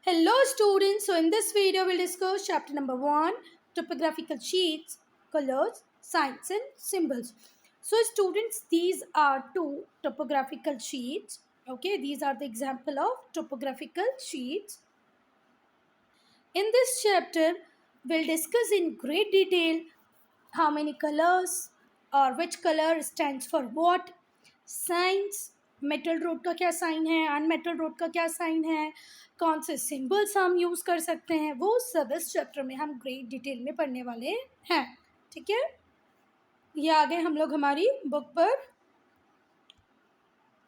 Hello students, so in this video we'll discuss chapter number 1, topographical sheets, colors, signs and symbols. So students, these are two topographical sheets. Okay, these are the example of topographical sheets. In this chapter, we'll discuss in great detail how many colors or which color stands for what, signs, metal road का क्या sign है, unmetalled road का क्या sign है, कौन से symbols हम use कर सकते हैं, वो सब इस चैप्टर में हम ग्रेट डिटेल में पढ़ने वाले हैं. ठीक है, ये आ गए हम लोग हमारी बुक पर.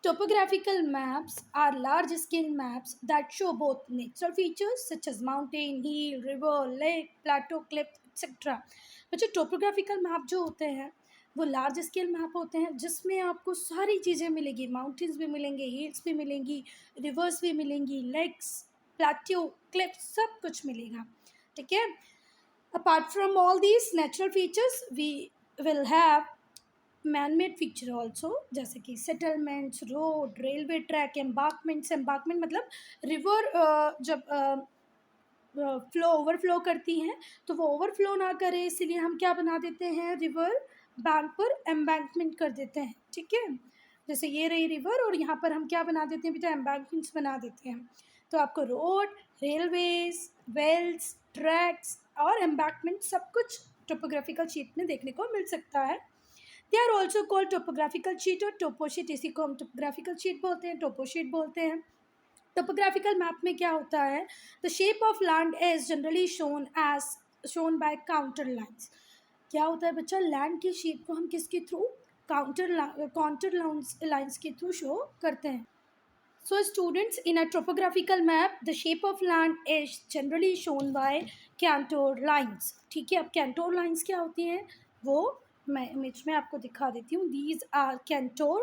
Topographical maps are large-scale maps that show both natural features such as mountain, hill, river, lake, plateau, cliff, etc. बच्चे टोपोग्राफिकल मैप जो होते हैं वो लार्ज स्केल मैप होते हैं जिसमें आपको सारी चीज़ें मिलेगी. माउंटेन्स भी मिलेंगे, हिल्स भी मिलेंगी, रिवर्स भी मिलेंगी, लेक्स, प्लेट्यू, क्लिफ, सब कुछ मिलेगा. ठीक है. Apart from all these natural features we will have man made feature also, जैसे कि settlements, road, railway track, embankments. Embankment मतलब रिवर जब फ्लो ओवरफ्लो करती हैं तो वो ओवरफ्लो ना करे इसीलिए हम क्या बना देते हैं, रिवर बैंक पर एम्बैंकमेंट कर देते हैं. ठीक है, जैसे ये रही रिवर और यहाँ पर हम क्या बना देते हैं बेटा, एम्बैंकमेंट्स बना देते हैं. तो आपको रोड, रेलवेज, वेल्स, ट्रैक्स और एम्बैंकमेंट सब कुछ टोपोग्राफिकल शीट में देखने को मिल सकता है. They are also called topographical sheet और टोपो शीट. इसी को हम टोपोग्राफिकल शीट बोलते हैं, टोपो शीट बोलते हैं. टोपोग्राफिकल मैप में क्या होता है, the shape of land is generally shown by counter lines. क्या होता है बच्चा, लैंड की शेप को हम किसके थ्रू, काउंटर लाइन्स के थ्रू शो करते हैं. So students, in a topographical map, the shape of land is generally shown by contour lines. ठीक है, अब contour lines क्या होती हैं वो मैं इमेज में आपको दिखा देती हूँ. These are contour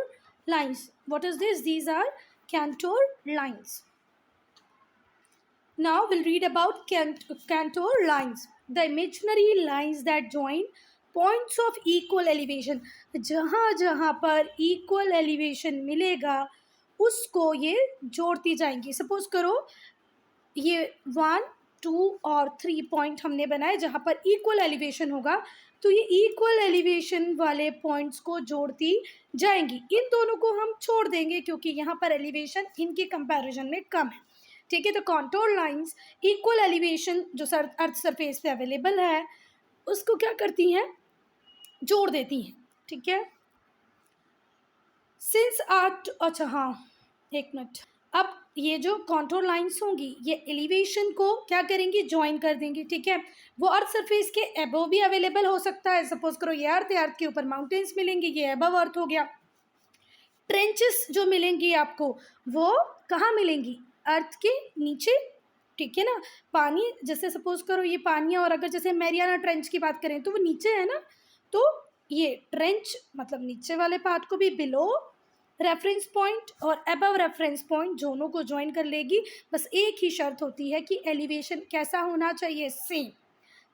lines. What is this? These are contour lines. Now we'll read about contour lines. The imaginary lines that join points of equal elevation. जहाँ जहाँ पर equal elevation मिलेगा उसको ये जोड़ती जाएंगी. सपोज करो ये 1, 2 और 3 पॉइंट हमने बनाए जहाँ पर इक्वल एलिवेशन होगा तो ये इक्वल एलिवेशन वाले पॉइंट्स को जोड़ती जाएंगी. इन दोनों को हम छोड़ देंगे क्योंकि यहाँ पर एलिवेशन इनके कंपैरिजन में कम है. ठीक है, तो कॉन्टोर लाइंस इक्वल एलिवेशन जो अर्थ सरफेस पे अवेलेबल है उसको क्या करती हैं, जोड़ देती हैं. ठीक है, सिंस आर्ट, अच्छा हाँ एक मिनट. अब ये जो कॉन्टोर लाइंस होंगी ये एलिवेशन को क्या करेंगी, ज्वाइन कर देंगी. ठीक है, वो अर्थ सरफेस के एबव भी अवेलेबल हो सकता है. सपोज करो ये अर्थ है, अर्थ के ऊपर माउंटेन्स मिलेंगे, ये एबव अर्थ हो गया. ट्रेंचेस जो मिलेंगी आपको वो कहाँ मिलेंगी, अर्थ के नीचे. ठीक है ना, पानी जैसे सपोज करो ये पानी है और अगर जैसे मैरियाना ट्रेंच की बात करें तो वो नीचे है ना, तो ये ट्रेंच मतलब नीचे वाले पार्ट को भी बिलो रेफरेंस पॉइंट और अबव रेफरेंस पॉइंट दोनों को ज्वाइन कर लेगी. बस एक ही शर्त होती है कि एलिवेशन कैसा होना चाहिए, सेम.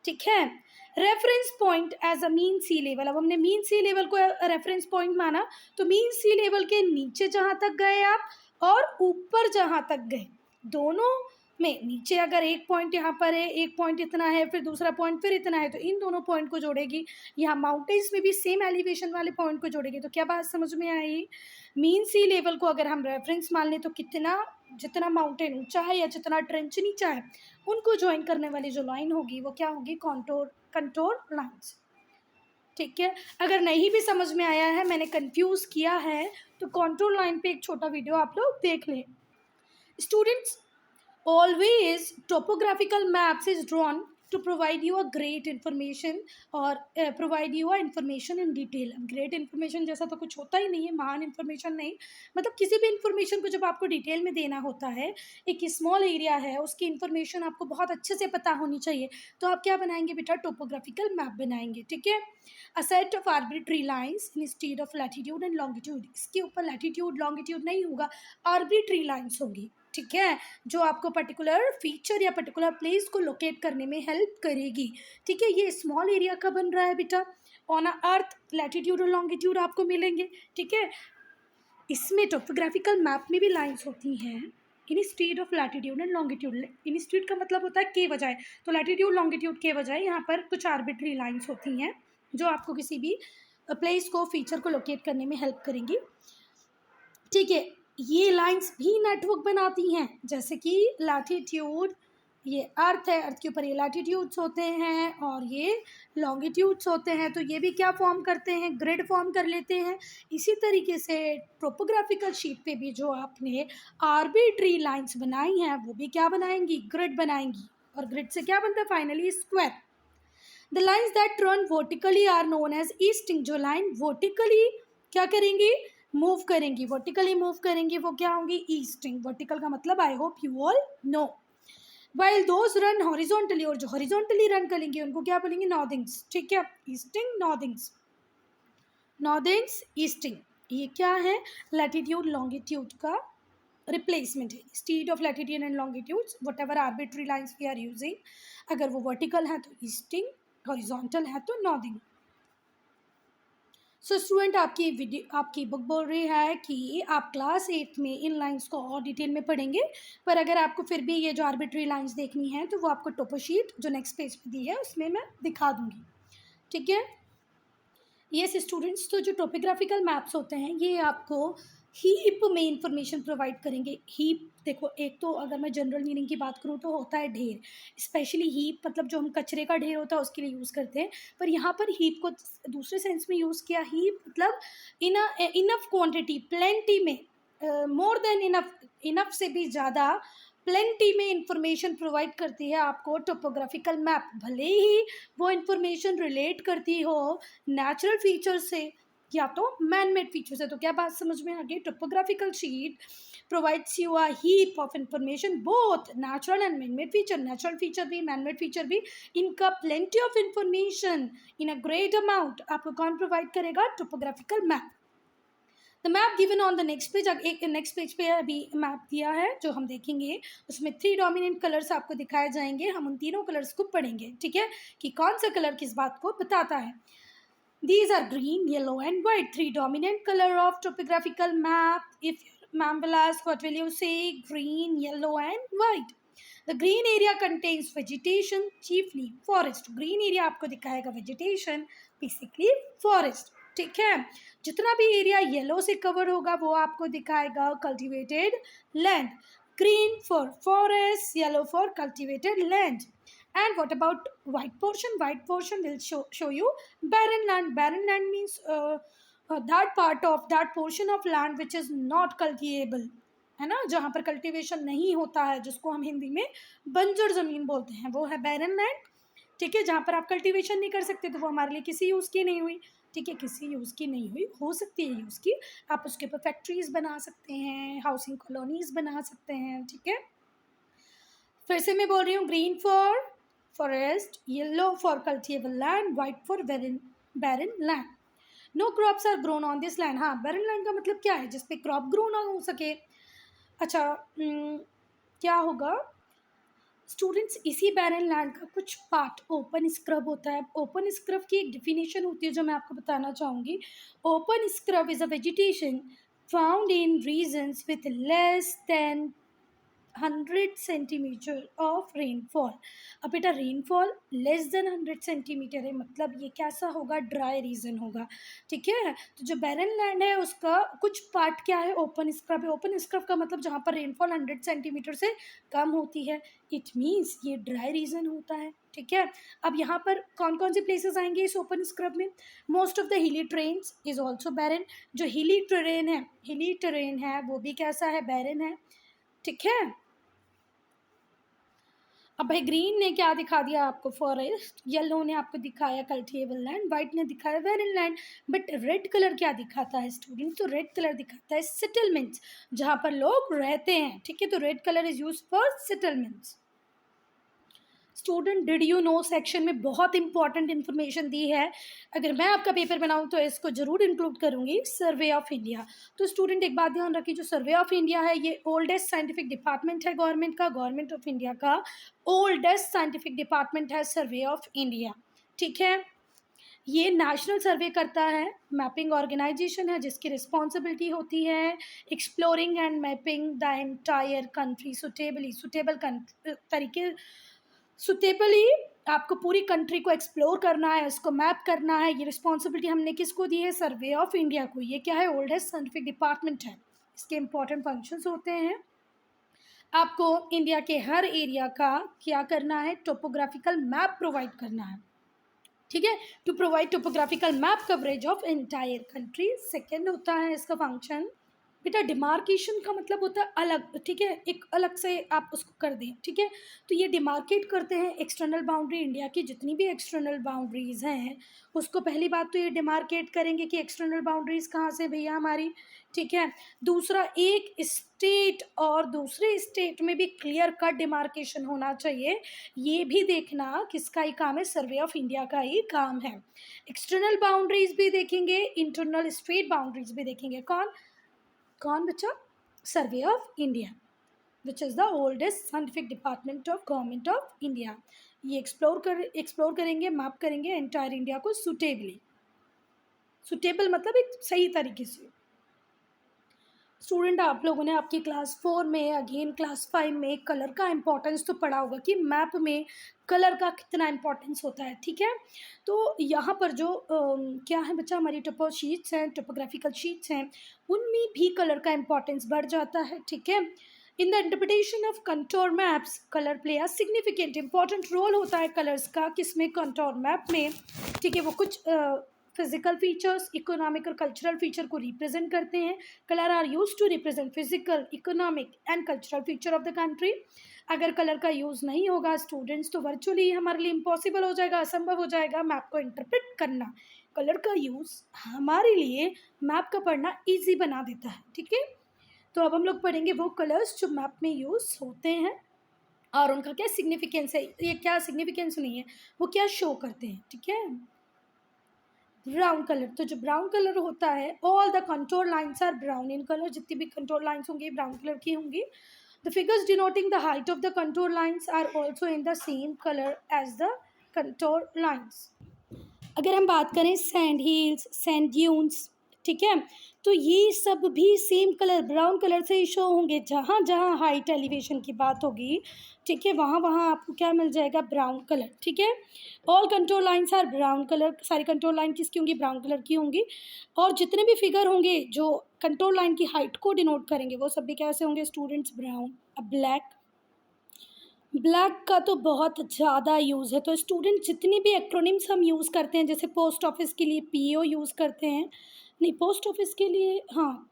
ठीक है, reference point as a mean sea level. अब हमने मीन सी लेवल को रेफरेंस पॉइंट माना तो मीन सी लेवल के नीचे जहाँ तक गए आप और ऊपर जहाँ तक गए दोनों में, नीचे अगर एक पॉइंट यहाँ पर है, एक पॉइंट इतना है, फिर दूसरा पॉइंट फिर इतना है, तो इन दोनों पॉइंट को जोड़ेगी. यहाँ माउंटेन्स में भी सेम एलिवेशन वाले पॉइंट को जोड़ेगी. तो क्या बात समझ में आई, मीन सी लेवल को अगर हम रेफरेंस मान लें तो कितना, जितना माउंटेन ऊंचा है या जितना ट्रेंच नीचा है उनको ज्वाइन करने वाली जो लाइन होगी वो क्या होगी, कंटोर लाइन्स. ठीक है, अगर नहीं भी समझ में आया है, मैंने कंफ्यूज किया है, तो कंटोर लाइन पे एक छोटा वीडियो आप लोग देख लें. Students, always topographical maps is drawn to provide you a great information और provide you a information in detail. अब great information जैसा तो कुछ होता ही नहीं है, महान information नहीं, मतलब किसी भी information को जब आपको डिटेल में देना होता है, एक स्मॉल एरिया है उसकी information आपको बहुत अच्छे से पता होनी चाहिए, तो आप क्या बनाएंगे बेटा, टोपोग्राफिकल मैप बनाएंगे. ठीक है, a set of arbitrary lines instead of latitude and longitude. इसके ऊपर लैटिट्यूड लॉन्गिट्यूड नहीं होगा, आर्बिट्री लाइन्स होंगी. ठीक है, जो आपको पर्टिकुलर फीचर या पर्टिकुलर प्लेस को लोकेट करने में हेल्प करेगी. ठीक है, ये स्मॉल एरिया का बन रहा है बेटा, ऑन अ अर्थ लैटिट्यूड और लॉन्गिट्यूड आपको मिलेंगे. ठीक है, इसमें टोपोग्राफिकल मैप में भी लाइंस होती हैं, instead of latitude and longitude, instead का मतलब होता है के बजाय, तो लैटिट्यूड लॉन्गिट्यूड के बजाय यहाँ पर कुछ आर्बिट्री लाइन्स होती हैं जो आपको किसी भी प्लेस को, फीचर को लोकेट करने में हेल्प करेंगी। ठीक है, ये लाइंस भी नेटवर्क बनाती हैं, जैसे कि लैटिट्यूड, ये अर्थ है, अर्थ के ऊपर ये लैटिट्यूड्स होते हैं और ये लॉन्गिट्यूड्स होते हैं, तो ये भी क्या फॉर्म करते हैं, ग्रिड फॉर्म कर लेते हैं। इसी तरीके से टोपोग्राफिकल शीट पे भी जो आपने आर्बिट्री लाइंस बनाई हैं वो भी क्या बनाएंगी, ग्रिड बनाएंगी, और ग्रिड से क्या बनता है finally, square. The lines that run vertically are known as easting, जो लाइन वर्टिकली क्या करेंगी, मूव करेंगी, वर्टिकली मूव करेंगी, वो क्या होंगी, ईस्टिंग। वर्टिकल का मतलब I hope you all know. While those run horizontally, और जो हॉरिजॉन्टली रन करेंगे उनको क्या बोलेंगे, नॉर्दिंग्स। ठीक है, ईस्टिंग, नॉर्दिंग्स, नॉर्दिंग्स, ईस्टिंग, ये क्या है, लैटिट्यूड लॉन्गिट्यूड का रिप्लेसमेंट है। Instead of latitude and longitudes whatever arbitrary lines we are using, अगर वो वर्टिकल है तो ईस्टिंग, हॉरिजॉन्टल है तो नॉर्दिंग। सो स्टूडेंट, आपकी बुक बोल रही है कि आप क्लास 8 में इन लाइंस को और डिटेल में पढ़ेंगे, पर अगर आपको फिर भी ये जो आर्बिट्री लाइंस देखनी है तो वो आपको टोपो शीट जो नेक्स्ट पेज पे दी है उसमें मैं दिखा दूँगी। ठीक है, यस स्टूडेंट्स, तो जो टोपोग्राफिकल मैप्स होते हैं ये आपको हीप में इंफॉर्मेशन प्रोवाइड करेंगे। हीप देखो, एक तो अगर मैं जनरल मीनिंग की बात करूँ तो होता है ढेर, स्पेशली हीप मतलब जो हम कचरे का ढेर होता है उसके लिए यूज़ करते हैं, पर यहाँ पर हीप को दूसरे सेंस में यूज़ किया। हीप मतलब इनफ क्वांटिटी, प्लेंटी में, मोर देन इनफ, इनफ से भी ज़्यादा, प्लेंटी में इंफॉर्मेशन प्रोवाइड करती है आपको टोपोग्राफिकल मैप, भले ही वो इंफॉर्मेशन रिलेट करती हो नेचुरल फीचर से या तो मैन मेड फीचर से। तो क्या बात समझ में आ गई, topographical sheet provides you a heap of information, both natural and man made feature, natural feature भी मैन मेड फीचर भी, इनका plenty of information in a great amount आपको कौन प्रोवाइड करेगा, topographical map. The map given on the next page, एक next page पे अभी map दिया है जो हम देखेंगे, उसमें 3 डोमिनेंट कलर्स आपको दिखाए जाएंगे, हम उन तीनों कलर्स को पढ़ेंगे। ठीक है, कि कौन सा कलर किस बात को बताता है। These are green, yellow and white, 3 dominant color of topographical map. If ma'am will ask, what will you say? Green, yellow and white. The green area contains vegetation, chiefly forest. Green area आपको दिखाएगा vegetation, basically forest. ठीक है, जितना भी area yellow से cover होगा वो आपको दिखाएगा cultivated land. Green for forest, yellow for cultivated land. And what about white portion? White portion will show you barren land. Barren land means that part of that portion of land which is not cultivable, है ना, जहाँ पर cultivation नहीं होता है, जिसको हम हिंदी में बंजर ज़मीन बोलते हैं, वो है बैरन लैंड। ठीक है, जहाँ पर आप कल्टीवेशन नहीं कर सकते तो वो हमारे लिए किसी यूज़ की नहीं हुई। ठीक है, किसी यूज़ की नहीं हुई, हो सकती है यूज़ की, आप उसके ऊपर फैक्ट्रीज़ बना सकते हैं, हाउसिंग कॉलोनीज़ बना सकते हैं। ठीक है, फिर से मैं बोल रही हूँ, green for forest, yellow for cultivable land, white for barren land. No crops are grown on this land. हाँ, barren land का मतलब क्या है, जिसपे क्रॉप ग्रो ना हो सके। अच्छा, क्या होगा स्टूडेंट्स, इसी barren land का कुछ पार्ट ओपन स्क्रब होता है। ओपन स्क्रब की एक डिफिनेशन होती है जो मैं आपको बताना चाहूँगी। Open scrub is a vegetation found in regions with less than 100 centimetre of rainfall. अब बेटा रेनफॉल लेस देन 100 सेंटीमीटर है, मतलब ये कैसा होगा, ड्राई रीजन होगा। ठीक है, तो जो बैरन लैंड है उसका कुछ पार्ट क्या है, ओपन स्क्रब है। ओपन स्क्रब का मतलब जहाँ पर रेनफॉल 100 सेंटीमीटर से कम होती है, इट मीन्स ये ड्राई रीजन होता है। ठीक है, अब यहाँ पर कौन कौन से प्लेसेस आएंगे इस ओपन स्क्रब में, most of the hilly terrains is also barren. जो हिली टेरेन है वो भी कैसा है, बैरन है। ठीक है, अब भाई ग्रीन ने क्या दिखा दिया आपको, फॉरेस्ट, येलो ने आपको दिखाया कल्टिवेबल लैंड, वाइट ने दिखाया barren land, but red colour क्या दिखाता है स्टूडेंट, तो रेड कलर दिखाता है सेटलमेंट्स, जहाँ पर लोग रहते हैं। ठीक है, तो red colour is use for settlements. Student, did you know section में बहुत इंपॉर्टेंट इन्फॉर्मेशन दी है, अगर मैं आपका पेपर बनाऊँ तो इसको ज़रूर इंक्लूड करूँगी, सर्वे ऑफ इंडिया। तो स्टूडेंट एक बात ध्यान रखिए, जो सर्वे ऑफ इंडिया है ये ओल्डेस्ट साइंटिफिक डिपार्टमेंट है गवर्नमेंट का, गवर्नमेंट ऑफ इंडिया का ओल्डेस्ट साइंटिफिक डिपार्टमेंट है सर्वे ऑफ इंडिया। ठीक है, ये नेशनल सर्वे करता है, मैपिंग ऑर्गेनाइजेशन है जिसकी रिस्पॉन्सिबिलिटी होती है exploring and mapping the entire country suitably आपको पूरी कंट्री को एक्सप्लोर करना है, उसको मैप करना है। ये रिस्पॉन्सिबिलिटी हमने किसको दी है? सर्वे ऑफ इंडिया को। ये क्या है? ओल्डेस्ट साइंटिफिक डिपार्टमेंट है। इसके इंपॉर्टेंट फंक्शंस होते हैं, आपको इंडिया के हर एरिया का क्या करना है? टोपोग्राफिकल मैप प्रोवाइड करना है, ठीक है, to provide topographical map coverage of entire country. Second होता है इसका फंक्शन, बेटा डिमार्केशन का मतलब होता है अलग, ठीक है, एक अलग से आप उसको कर दें, ठीक है। तो ये डिमार्केट करते हैं एक्सटर्नल बाउंड्री, इंडिया की जितनी भी एक्सटर्नल बाउंड्रीज़ हैं उसको पहली बात तो ये डिमार्केट करेंगे कि एक्सटर्नल बाउंड्रीज़ कहाँ से भैया हमारी, ठीक है। दूसरा, एक स्टेट और दूसरे स्टेट में भी क्लियर कट डिमार्केशन होना चाहिए, ये भी देखना किसका ही काम है? सर्वे ऑफ इंडिया का ही काम है। एक्सटर्नल बाउंड्रीज भी देखेंगे, इंटरनल स्टेट बाउंड्रीज भी देखेंगे। कौन कौन बच्चा? Survey of India, which is the oldest scientific department of government of India. ये एक्सप्लोर करेंगे, मैप करेंगे एंटायर इंडिया को सुटेबल मतलब एक सही तरीके से। स्टूडेंट, आप लोगों ने आपकी क्लास 4 में, अगेन क्लास 5 में कलर का इम्पोर्टेंस तो पढ़ा होगा कि मैप में कलर का कितना इम्पोर्टेंस होता है, ठीक है। तो यहाँ पर जो क्या है बच्चा, हमारी टोपो शीट्स हैं, टोपोग्राफिकल शीट्स हैं, उनमें भी कलर का इम्पोर्टेंस बढ़ जाता है, ठीक है। In the interpretation of contour maps colour play a significant important role होता है कलर्स का, किसमें? कंटोर मैप में, ठीक है। वो कुछ फिजिकल फीचर्स, इकोनॉमिक और कल्चरल फीचर को रिप्रेजेंट करते हैं। Colour are use to represent physical, economic and cultural feature of the country. अगर कलर का यूज़ नहीं होगा स्टूडेंट्स, तो वर्चुअली हमारे लिए इम्पॉसिबल हो जाएगा, असंभव हो जाएगा मैप को इंटरप्रेट करना। कलर का यूज़ हमारे लिए मैप का पढ़ना ईजी बना देता है, ठीक है। तो अब हम लोग पढ़ेंगे वो कलर्स जो मैप में यूज़ होते हैं और उनका क्या सिग्निफिकेंस है, ये क्या सिग्निफिकेंस नहीं है, वो क्या शो करते हैं, ठीक है। ब्राउन कलर, तो जो ब्राउन कलर होता है, all the contour lines are brown in colour, जितनी भी कंटोर लाइन्स होंगी ब्राउन कलर की होंगी। The figures denoting the height of the contour lines are also in the same colour as the contour lines. अगर हम बात करें sand hills, sand dunes, ठीक है, तो ये सब भी सेम कलर ब्राउन कलर से ही शो होंगे। जहाँ जहाँ हाइट एलिवेशन की बात होगी, ठीक है, वहाँ वहाँ आपको क्या मिल जाएगा? ब्राउन कलर, ठीक है। All control lines are brown colour, सारी कंट्रोल लाइन किसकी होंगी? ब्राउन कलर की होंगी। और जितने भी फिगर होंगे जो कंट्रोल लाइन की हाइट को डिनोट करेंगे, वो सब भी कैसे होंगे स्टूडेंट्स? ब्राउन। अब ब्लैक का तो बहुत ज़्यादा यूज़ है, तो स्टूडेंट जितनी भी एक्रोनिम्स हम यूज़ करते हैं, जैसे पोस्ट ऑफिस के लिए पीओ यूज़ करते हैं, नहीं पोस्ट ऑफिस के लिए, हाँ,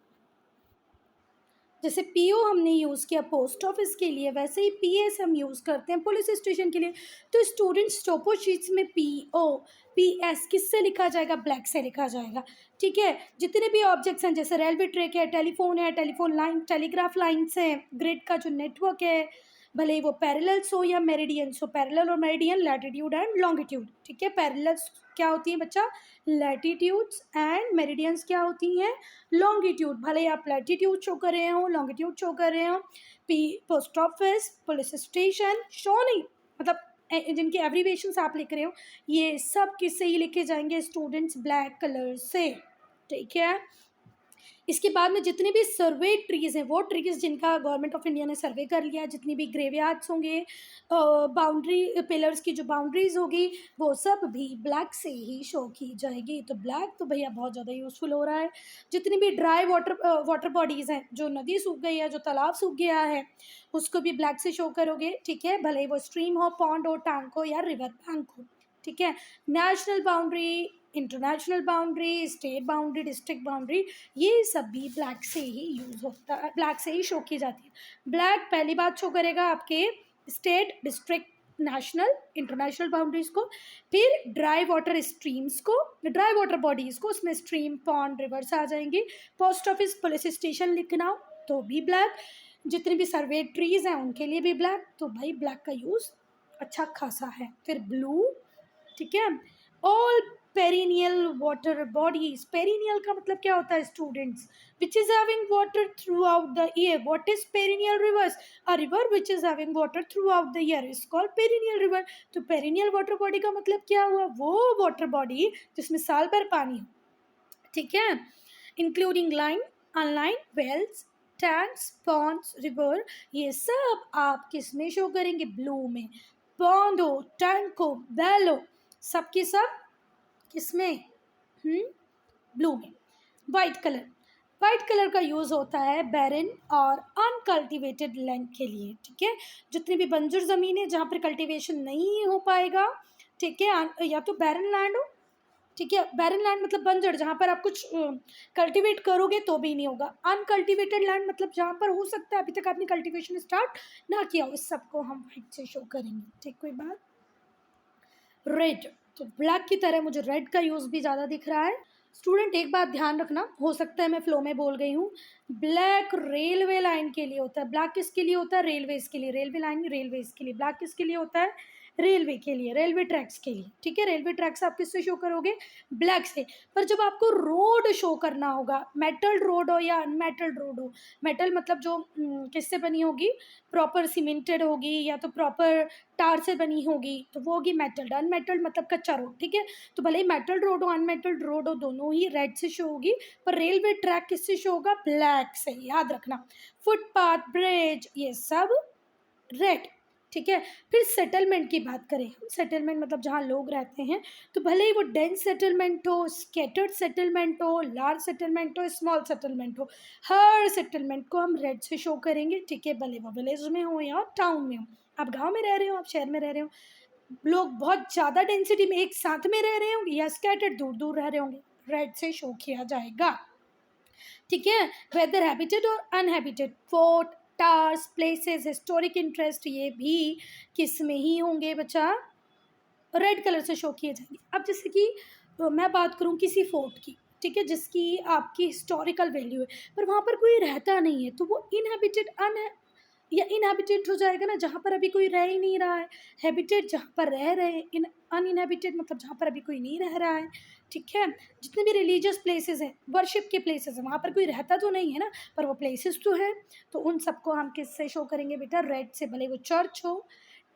जैसे पीओ हमने यूज़ किया पोस्ट ऑफिस के लिए, वैसे ही पीएस हम यूज़ करते हैं पुलिस स्टेशन के लिए। तो स्टूडेंट्स टोपो शीट्स में पीओ पीएस किससे लिखा जाएगा? ब्लैक से लिखा जाएगा, ठीक है। जितने भी ऑब्जेक्ट्स हैं, जैसे रेलवे ट्रैक है, टेलीफोन लाइन, टेलीग्राफ लाइन्स हैं, ग्रिड का जो नेटवर्क है, भले ही वो पैरेलल्स हो या मेरिडियंस हो, पैरेलल और मेरिडियन, लैटिट्यूड एंड लॉन्गिट्यूड, ठीक है। पैरेलल्स क्या होती हैं बच्चा? लैटिट्यूड्स, एंड मेरिडियंस क्या होती हैं? लॉन्गिट्यूड। भले ही आप लैटिट्यूड शो कर रहे हो, लॉन्गिट्यूड शो कर रहे हो, post office, police station show नहीं, मतलब जिनके एब्रीवेशंस आप लिख रहे हो, ये सब किससे ही लिखे जाएंगे स्टूडेंट्स? ब्लैक कलर से, ठीक है। इसके बाद में जितने भी सर्वे ट्रीज़ हैं, वो ट्रीज़ जिनका गवर्नमेंट ऑफ इंडिया ने सर्वे कर लिया, जितनी भी ग्रेवयार्ड्स होंगे, बाउंड्री पिलर्स की जो बाउंड्रीज होगी, वो सब भी ब्लैक से ही शो की जाएगी। तो ब्लैक तो भैया बहुत ज़्यादा यूज़फुल हो रहा है। जितनी भी ड्राई वाटर बॉडीज़ हैं, जो नदी सूख गई है, जो तालाब सूख गया है, उसको भी ब्लैक से शो करोगे, ठीक है, भले ही वो स्ट्रीम हो, पॉन्ड हो, टैंक हो या रिवर बैंक हो, ठीक है। National boundary, international boundary, state boundary, district boundary, ये सब भी ब्लैक से ही यूज़ होता है, ब्लैक से ही शो की जाती है। ब्लैक पहली बात शो करेगा आपके state, district, national, international boundaries को। फिर ड्राई वाटर स्ट्रीम्स को, ड्राई वाटर बॉडीज़ को, उसमें स्ट्रीम, पॉन्ड, रिवर्स आ जाएंगी। पोस्ट ऑफिस, पुलिस स्टेशन लिखना हो तो भी ब्लैक। जितने भी सर्वे ट्रीज़ हैं उनके लिए भी ब्लैक। तो भाई ब्लैक का यूज़ अच्छा खासा है। फिर ब्लू, ठीक है, all perennial water bodies. Perennial का मतलब क्या होता है students? Which is having water throughout the year. What is perennial rivers? A river which is having water throughout the year is called perennial river. तो perennial water body का मतलब क्या हुआ? वो वाटर बॉडी जिसमें साल भर पानी हो, ठीक है, including lined, unlined, wells, tanks, ponds, river, ये सब आप किस में शो करेंगे? ब्लू में। पॉन्ड हो, टैंक हो, वेल हो, सब की सब किसमें? ब्लू में। वाइट कलर, वाइट कलर का यूज़ होता है बैरन और अनकल्टिवेटेड लैंड के लिए, ठीक है। जितनी भी बंजर ज़मीन है जहाँ पर कल्टीवेशन नहीं हो पाएगा, ठीक है, या तो बैरन लैंड हो, ठीक है, बैरन लैंड मतलब बंजर, जहाँ पर आप कुछ कल्टीवेट करोगे तो भी नहीं होगा। अनकल्टीवेटेड लैंड मतलब जहाँ पर हो सकता है अभी तक आपने कल्टीवेशन स्टार्ट ना किया हो, इस सबको हम वाइट से शो करेंगे, ठीक। कोई बात? रेड, तो ब्लैक की तरह मुझे रेड का यूज़ भी ज़्यादा दिख रहा है। स्टूडेंट एक बात ध्यान रखना, हो सकता है मैं फ्लो में बोल गई हूँ, ब्लैक रेलवे लाइन के लिए होता है। ब्लैक किसके लिए होता है? रेलवेज के लिए। रेलवे लाइन रेलवेज के लिए। ब्लैक किसके लिए होता है? रेलवे के लिए, रेलवे ट्रैक्स के लिए, ठीक है। रेलवे ट्रैक्स आप किससे शो करोगे? ब्लैक से। पर जब आपको रोड शो करना होगा, मेटल रोड हो या अनमेटल्ड रोड हो, मेटल मतलब जो किससे बनी होगी? प्रॉपर सीमेंटेड होगी या तो प्रॉपर टार से बनी होगी तो वो होगी मेटल्ड। अनमेटल्ड मतलब कच्चा रोड, ठीक है। तो भले ही मेटल्ड रोड हो अनमेटल्ड रोड हो, दोनों ही रेड से शो होगी, पर रेलवे ट्रैक किससे शो होगा? ब्लैक से, याद रखना। फुटपाथ, ब्रिज, ये सब रेड, ठीक है। फिर सेटलमेंट की बात करें, सेटलमेंट मतलब जहाँ लोग रहते हैं, तो भले ही वो डेंस सेटलमेंट हो, स्कैटर्ड सेटलमेंट हो, लार्ज सेटलमेंट हो, स्मॉल सेटलमेंट हो, हर सेटलमेंट को हम रेड से शो करेंगे, ठीक है। भले वो विलेज में हो या टाउन में हो, आप गांव में रह रहे हो, आप शहर में रह रहे हो, लोग बहुत ज़्यादा डेंसिटी में एक साथ में रह रहे होंगे या स्कैटर्ड दूर दूर रह रहे होंगे, रेड से शो किया जाएगा, ठीक है। वेदर हैबिटेड और uninhabited, fort, towers, places, historic interest, ये भी किस में ही होंगे बच्चा? रेड कलर से शो किए जाएंगे। अब जैसे कि मैं बात करूँ किसी फोर्ट की, ठीक है, जिसकी आपकी हिस्टोरिकल वैल्यू है, पर वहाँ पर कोई रहता नहीं है, तो वो इनहैबिटेड या इनहैबिटेड हो जाएगा ना, जहाँ पर अभी कोई रह ही नहीं रहा है। हैबिटेड जहाँ पर रह रहे हैं, अनइनहैबिटेड मतलब जहाँ पर अभी कोई नहीं रह रहा है, ठीक है। जितने भी रिलीजियस प्लेसेस हैं, वर्शिप के प्लेसेस हैं, वहाँ पर कोई रहता तो नहीं है ना, पर वो प्लेसेस तो है, तो उन सबको हम किससे शो करेंगे बेटा? रेड से। भले वो चर्च हो,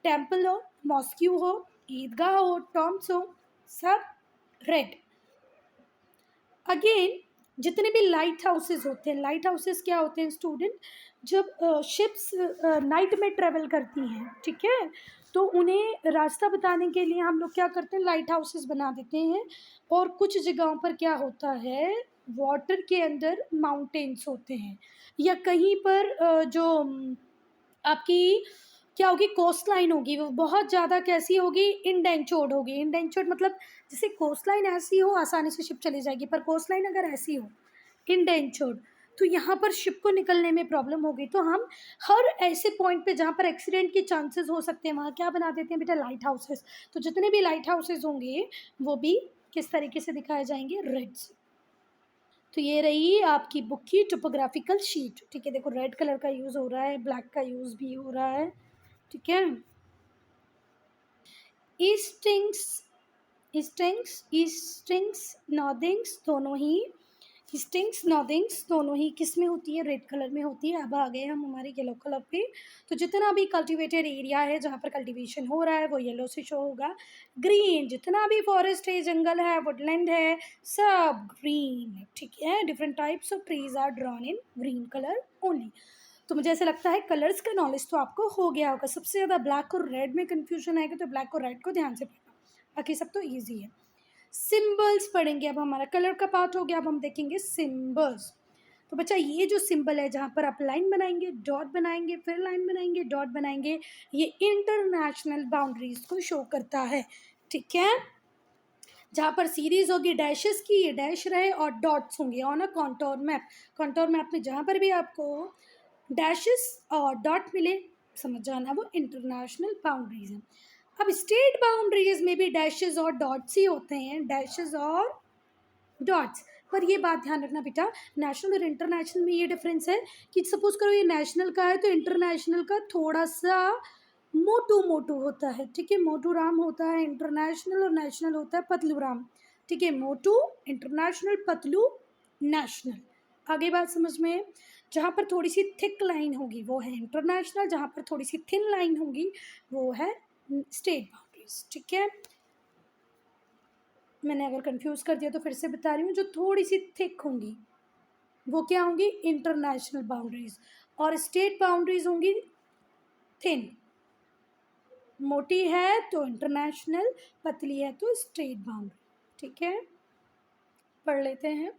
टेम्पल हो, मॉस्क्यू हो, ईदगाह हो, टॉम्स हो, सब रेड। अगेन जितने भी लाइट हाउसेस होते हैं, लाइट हाउसेस क्या होते हैं स्टूडेंट? जब शिप्स नाइट में ट्रेवल करती हैं, ठीक है, तो उन्हें रास्ता बताने के लिए हम लोग क्या करते हैं? लाइट हाउसेस बना देते हैं। और कुछ जगहों पर क्या होता है? वाटर के अंदर माउंटेन्स होते हैं, या कहीं पर आपकी क्या होगी? कोस्ट लाइन होगी, वो बहुत ज़्यादा कैसी होगी? इंडेंचर्ड होगी। इंडेंचर्ड मतलब जैसे कोस्ट लाइन ऐसी हो आसानी से शिप चली जाएगी, पर कोस्ट लाइन अगर ऐसी हो इंडेंचर्ड, तो यहाँ पर शिप को निकलने में प्रॉब्लम होगी। तो हम हर ऐसे पॉइंट पे जहाँ पर एक्सीडेंट के चांसेस हो सकते हैं, वहाँ क्या बना देते हैं बेटा? Light houses. तो जितने भी लाइट हाउसेस होंगे वो भी किस तरीके से दिखाए जाएंगे? रेड से। तो ये रही आपकी बुक की टोपोग्राफिकल शीट, ठीक है। देखो रेड कलर का यूज़ हो रहा है, ब्लैक का यूज़ भी हो रहा है, ठीक है। ईस्टिंग्स, ईस्टिंग्स नॉर्दिंग्स दोनों ही, ईस्टिंग्स नॉर्दिंग्स दोनों ही किस में होती है? रेड कलर में होती है। अब आ गए हम हमारे येलो कलर पे। तो जितना भी कल्टिवेटेड एरिया है जहाँ पर कल्टीवेशन हो रहा है वो येलो से शो होगा। ग्रीन, जितना भी फॉरेस्ट है, जंगल है, वुडलैंड है, सब ग्रीन है, ठीक है। Different types of trees are drawn in green colour only. तो मुझे ऐसा लगता है कलर्स का नॉलेज तो आपको हो गया होगा। सबसे ज़्यादा ब्लैक और रेड में कन्फ्यूजन आएगा, तो ब्लैक और रेड को ध्यान से पढ़ना, बाकी सब तो ईजी है। सिम्बल्स पढ़ेंगे, अब हमारा कलर का पार्ट हो गया, अब हम देखेंगे सिम्बल्स। तो बच्चा ये जो सिंबल है जहाँ पर आप लाइन बनाएंगे, डॉट बनाएंगे, फिर लाइन बनाएंगे, डॉट बनाएंगे, ये इंटरनेशनल बाउंड्रीज को शो करता है, ठीक है। जहाँ पर सीरीज होगी डैशेस की, ये डैश रहे, और डॉट्स होंगे on a contour map. Contour map में जहाँ पर भी आपको डैशेस और डॉट मिले, समझ जाना वो इंटरनेशनल बाउंड्रीज हैं। अब स्टेट बाउंड्रीज में भी डैशेस और डॉट्स ही होते हैं, डैशेस और डॉट्स। पर ये बात ध्यान रखना बेटा, नेशनल और इंटरनेशनल में ये डिफरेंस है कि सपोज करो ये नेशनल का है तो इंटरनेशनल का थोड़ा सा मोटू मोटू होता है, ठीक है, मोटू राम होता है इंटरनेशनल, और नेशनल होता है पतलू राम। ठीक है, मोटू इंटरनेशनल, पतलू नेशनल। आगे बात समझ में है? जहाँ पर थोड़ी सी थिक लाइन होगी वो है इंटरनेशनल, जहाँ पर थोड़ी सी थिन लाइन होगी वो है स्टेट बाउंड्रीज। ठीक है, मैंने अगर कंफ्यूज कर दिया तो फिर से बता रही हूँ, जो थोड़ी सी थिक होंगी वो क्या होंगी, इंटरनेशनल बाउंड्रीज, और स्टेट बाउंड्रीज होंगी थिन। मोटी है तो इंटरनेशनल, पतली है तो स्टेट बाउंड्री। ठीक है, पढ़ लेते हैं।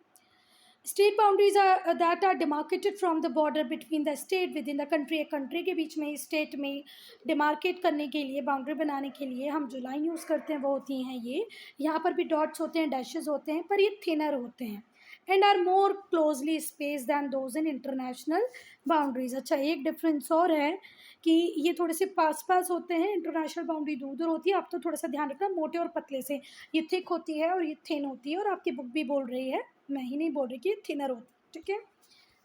State boundaries are that are demarcated from the border between the state within the country. एक कंट्री के बीच में, स्टेट में डिमार्केट करने के लिए, बाउंड्री बनाने के लिए हम जो लाइन यूज़ करते हैं वो होती हैं ये। यहाँ पर भी डॉट्स होते हैं, डैशेज होते हैं, पर ये थिनर होते हैं and are more closely space than those in international boundaries. अच्छा, एक डिफरेंस और है कि ये थोड़े से पास पास होते हैं, इंटरनेशनल बाउंड्री दूर दूर होती है। आप तो थोड़ा सा ध्यान रखना, मोटे और पतले से, ये थिक होती है और ये थिन होती है, और आपकी बुक भी बोल रही है, मैं ही नहीं बोल रही कि ये थिनर होती है। ठीक है,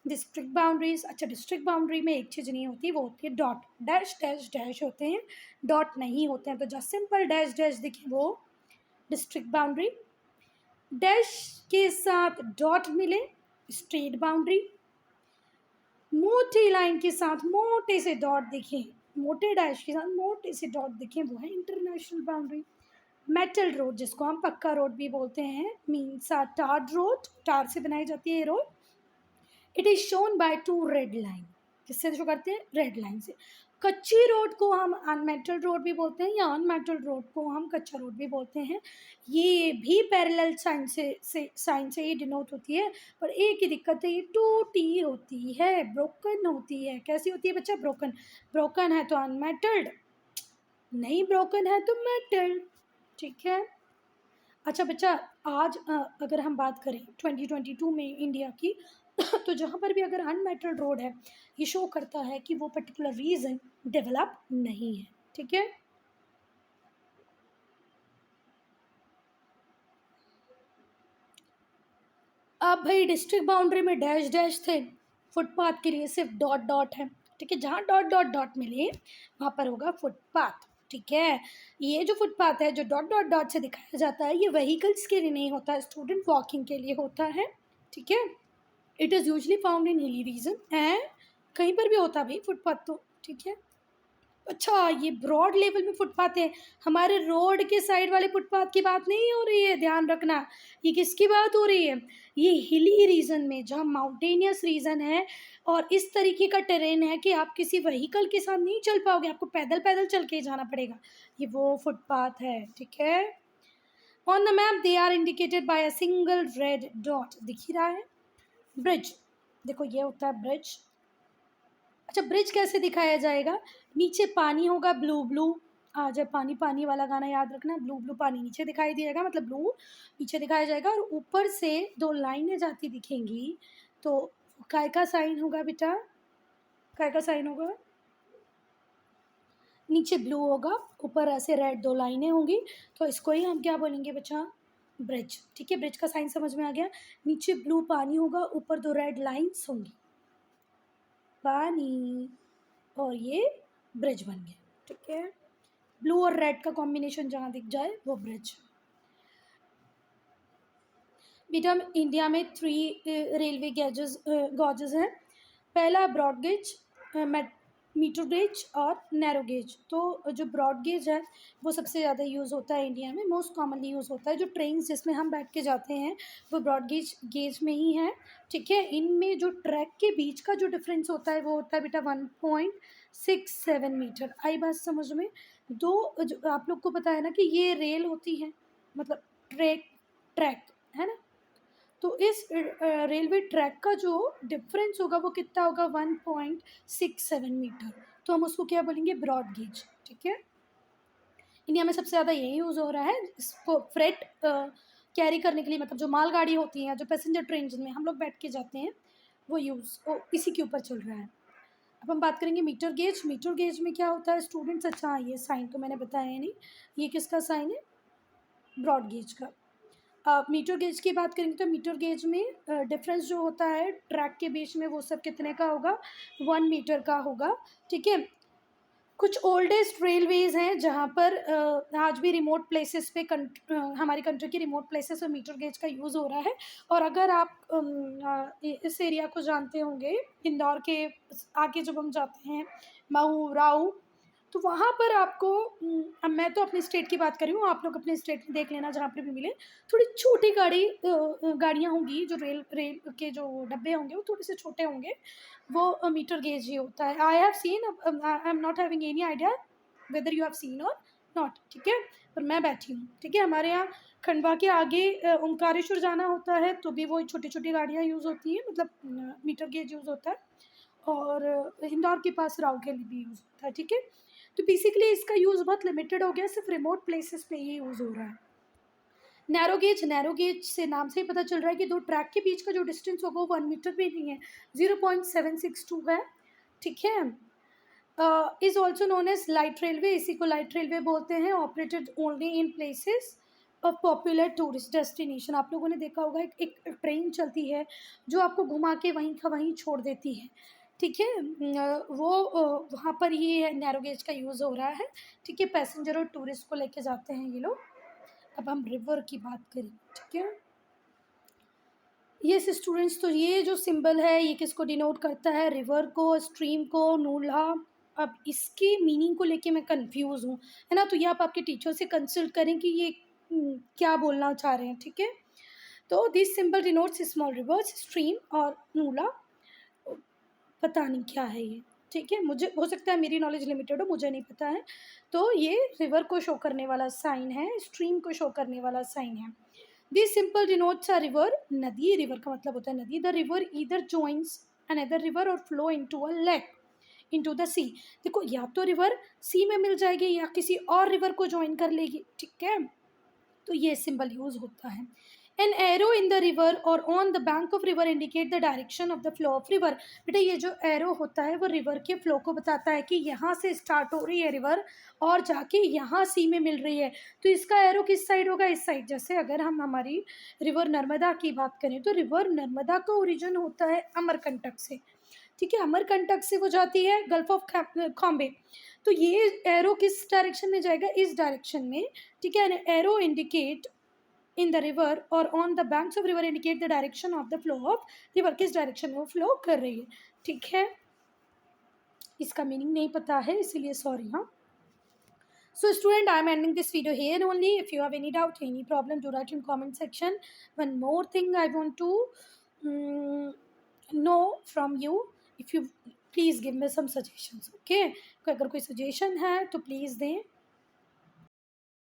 डिस्ट्रिक्ट बाउंड्रीज। अच्छा, डिस्ट्रिक्ट बाउंड्री में एक चीज़ नहीं होती, वो होती है डॉट। डैश डैश डैश होते हैं, डॉट नहीं होते हैं। तो जब सिंपल डैश डैश दिखे वो डिस्ट्रिक्ट बाउंड्री, डैश के साथ डॉट मिले स्टेट बाउंड्री, मोटी लाइन के साथ मोटे से डॉट दिखे, मोटे डैश के साथ मोटे से डॉट दिखे, वो है इंटरनेशनल बाउंड्री। मेटल रोड, जिसको हम पक्का रोड भी बोलते हैं, मीन्स टार रोड, टार से बनाई जाती है ये road. It is shown by two red line, किससे शो करते हैं, रेड लाइन से। कच्ची रोड को हम अनमेटल रोड भी बोलते हैं, या अनमेटल रोड को हम कच्चा रोड भी बोलते हैं। ये भी पैरेलल साइन से ही डिनोट होती है, पर एक ही दिक्कत है, ये टूटी होती है, ब्रोकन होती है। कैसी होती है बच्चा, ब्रोकन। ब्रोकन है तो अनमेटल्ड, नहीं ब्रोकन है तो मेटल्ड। ठीक है। अच्छा बच्चा, आज अगर हम बात करें 2022 में इंडिया की तो जहाँ पर भी अगर अनमेटल्ड रोड है, ये शो करता है कि वो पर्टिकुलर रीजन डेवलप नहीं है। ठीक है, अब भाई डिस्ट्रिक्ट बाउंड्री में डैश डैश थे, फुटपाथ के लिए सिर्फ डॉट डॉट है। ठीक है, जहाँ डॉट डॉट डॉट मिले वहाँ पर होगा फुटपाथ। ठीक है, ये जो फुटपाथ है, जो डॉट डॉट डॉट से दिखाया जाता है, ये व्हीकल्स के लिए नहीं होता है, स्टूडेंट वॉकिंग के लिए होता है। ठीक है, it is usually found in hilly region, and कहीं पर भी होता है भाई फुटपाथ तो। ठीक है, अच्छा ये ब्रॉड लेवल में फुटपाथ है, हमारे रोड के साइड वाले फुटपाथ की बात नहीं हो रही है, ध्यान रखना। ये किसकी बात हो रही है, ये हिली रीजन में, जहाँ माउंटेनियस रीजन है और इस तरीके का टेरेन है कि आप किसी व्हीकल के साथ नहीं चल पाओगे, आपको पैदल पैदल चल के ही जाना पड़ेगा, ये वो फुटपाथ है। ठीक है, on the map they are indicated by a single red dot, दिख ही रहा है। ब्रिज, देखो ये होता है ब्रिज। अच्छा, ब्रिज कैसे दिखाया जाएगा, नीचे पानी होगा, ब्लू ब्लू, जब पानी पानी वाला गाना याद रखना, ब्लू ब्लू पानी नीचे दिखाई देगा, मतलब ब्लू नीचे दिखाया जाएगा, और ऊपर से दो लाइनें जाती दिखेंगी, तो काय का साइन होगा बेटा, काय का साइन होगा, नीचे ब्लू होगा, ऊपर ऐसे रेड दो लाइनें होंगी, तो इसको ही हम क्या बोलेंगे बच्चा, ब्रिज। ठीक है, ब्रिज का साइन समझ में आ गया, नीचे ब्लू पानी होगा, ऊपर दो रेड लाइन्स होंगी, पानी, और ये ब्रिज बन गया। ठीक है, ब्लू और रेड का कॉम्बिनेशन जहाँ दिख जाए वो ब्रिज। बेटा इंडिया में 3 रेलवे गॉजेज हैं, पहला ब्रॉड गेज, मीटर गेज और नैरो गेज। तो जो ब्रॉड गेज है वो सबसे ज़्यादा यूज़ होता है इंडिया में, मोस्ट कॉमनली यूज़ होता है, जो ट्रेन जिसमें हम बैठ के जाते हैं वो ब्रॉड गेज में ही है। ठीक है, इनमें जो ट्रैक के बीच का जो डिफरेंस होता है वो होता है बेटा 1.67 मीटर। आई बात समझ में, दो जो आप लोग को पता है ना कि ये रेल होती है, मतलब ट्रैक है ना, तो इस रेलवे ट्रैक का जो डिफरेंस होगा वो कितना होगा, 1.67 मीटर, तो हम उसको क्या बोलेंगे, ब्रॉड गेज। ठीक है, इंडिया में सबसे ज़्यादा यही यूज़ हो रहा है, इसको फ्रेट कैरी करने के लिए, मतलब जो मालगाड़ी होती है, जो पैसेंजर ट्रेन जिनमें हम लोग बैठ के जाते हैं, वो इसी के ऊपर चल रहा है। अब हम बात करेंगे मीटर गेज। मीटर गेज में क्या होता है स्टूडेंट्स, अच्छा ये साइन तो मैंने बताया नहीं, ये किसका साइन है, ब्रॉड गेज का। मीटर गेज की बात करेंगे तो मीटर गेज में डिफरेंस जो होता है ट्रैक के बीच में, वो सब कितने का होगा, 1 मीटर का होगा। ठीक है, कुछ ओल्डेस्ट रेलवेज़ हैं जहाँ पर आज भी रिमोट प्लेसेस पे हमारी कंट्री की रिमोट प्लेसेस में मीटर गेज का यूज़ हो रहा है। और अगर आप इस एरिया को जानते होंगे, इंदौर के आगे जब हम जाते हैं मऊ, राऊ, तो वहाँ पर आपको अब मैं तो अपने स्टेट की बात कर रही हूँ, आप लोग अपने स्टेट में देख लेना जहाँ पर भी मिले। थोड़ी छोटी गाड़ियाँ होंगी, जो रेल रेल के जो डब्बे होंगे वो थोड़े से छोटे होंगे, वो मीटर गेज ही होता है। I have seen, I am not having any idea whether you have seen और नॉट, ठीक है, पर मैं बैठी हूँ, ठीक है। हमारे यहाँ खंडवा के आगे ओंकारेश्वर जाना होता है तो भी वो छोटी छोटी गाड़ियाँ यूज़ होती हैं, मतलब मीटर गेज यूज़ होता है। और इंदौर के पास राव के लिए भी यूज़ होता है, ठीक है। तो बेसिकली इसका यूज़ बहुत लिमिटेड हो गया, सिर्फ रिमोट प्लेसेस पे ही यूज़ हो रहा है। नैरो गेज से नाम से ही पता चल रहा है कि दो ट्रैक के बीच का जो डिस्टेंस होगा वो 1 मीटर भी नहीं है, 0.762 है, ठीक है। Is also known as light railway, इसी को लाइट रेलवे बोलते हैं। Operated only in places of popular tourist destination. आप लोगों ने देखा होगा एक ट्रेन चलती है जो आपको घुमा के वहीं का वहीं छोड़ देती है, ठीक है। वहाँ पर ही नैरो गेज का यूज़ हो रहा है, ठीक है। पैसेंजर और टूरिस्ट को लेके जाते हैं ये लोग। अब हम रिवर की बात करें, ठीक है। ये स्टूडेंट्स, तो ये जो सिंबल है ये किसको डिनोट करता है? रिवर को, स्ट्रीम को, नूल्हा। अब इसकी मीनिंग को लेके मैं कंफ्यूज हूँ, है ना। तो ये आप आपके टीचर से कंसल्ट करें कि ये क्या बोलना चाह रहे हैं, ठीक है। तो this symbol denotes small reverse, stream और नूला। पता नहीं क्या है ये, ठीक है। मुझे हो सकता है मेरी नॉलेज लिमिटेड हो, मुझे नहीं पता है। तो ये रिवर को शो करने वाला साइन है, स्ट्रीम को शो करने वाला साइन है। This symbol denotes a river, नदी। रिवर का मतलब होता है नदी। The river either joins another river और flow into a lake, into the sea. देखो, या तो रिवर सी में मिल जाएगी या किसी और रिवर को ज्वाइन कर लेगी, ठीक है। तो ये सिंबल यूज होता है। An arrow in the river और on the bank of river indicate the direction of the flow of river. बेटा, ये जो एरो होता है वो रिवर के फ्लो को बताता है कि यहाँ से स्टार्ट हो रही है रिवर और जाके यहाँ सी में मिल रही है। तो इसका एरो किस साइड होगा? इस साइड। जैसे अगर हम हमारी रिवर नर्मदा की बात करें तो रिवर नर्मदा का ओरिजिन होता है अमरकंटक से, ठीक है। अमरकंटक से वो जाती है गल्फ ऑफ खॉम्बे। तो ये एरो किस डायरेक्शन में जाएगा? इस डायरेक्शन में, ठीक है। Arrow indicate in the river और on the banks of river indicate the direction of the flow of river, किस डायरेक्शन में वो फ्लो कर रही है, ठीक है। इसका मीनिंग नहीं पता है, इसीलिए सॉरी। हाँ, so student, I am ending this video here only. If you have any doubt, any problem, do write in comment section. One more thing I want to know from you, if you please give me some suggestions, okay। अगर कोई suggestion है तो please दें।